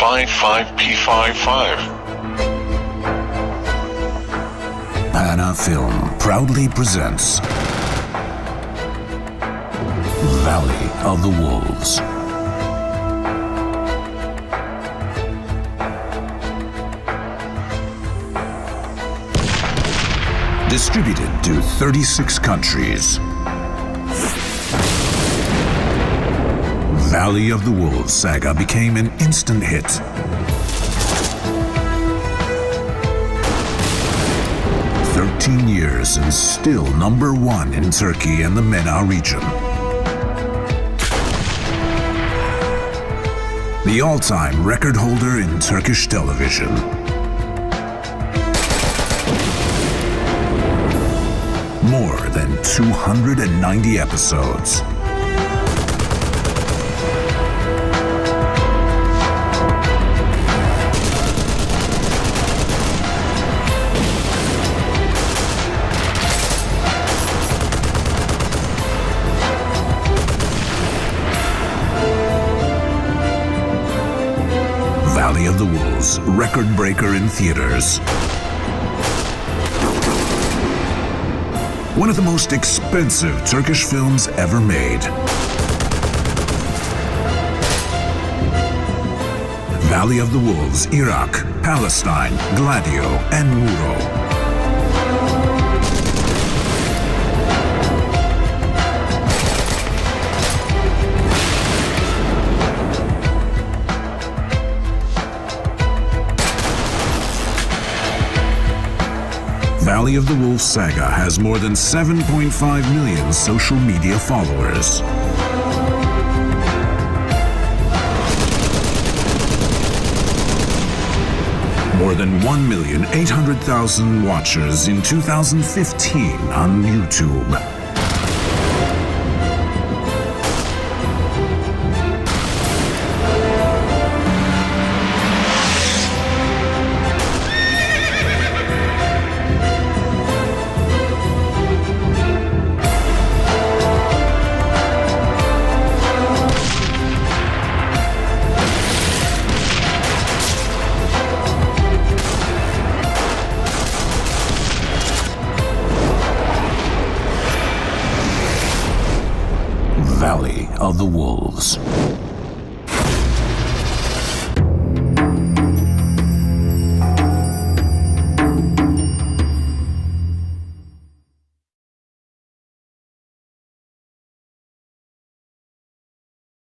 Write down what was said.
55P55. Pana Film proudly presents Valley of the Wolves. Distributed to 36 countries. Valley of the Wolves saga became an instant hit. Years and still #1 in Turkey and the MENA region. The all-time record holder in Turkish television. More than 290 episodes. Valley of the Wolves, record breaker in theaters. One of the most expensive Turkish films ever made. Valley of the Wolves, Iraq, Palestine, Gladio, and Muro. Valley of the Wolves saga has more than 7.5 million social media followers. More than 1,800,000 watchers in 2015 on YouTube.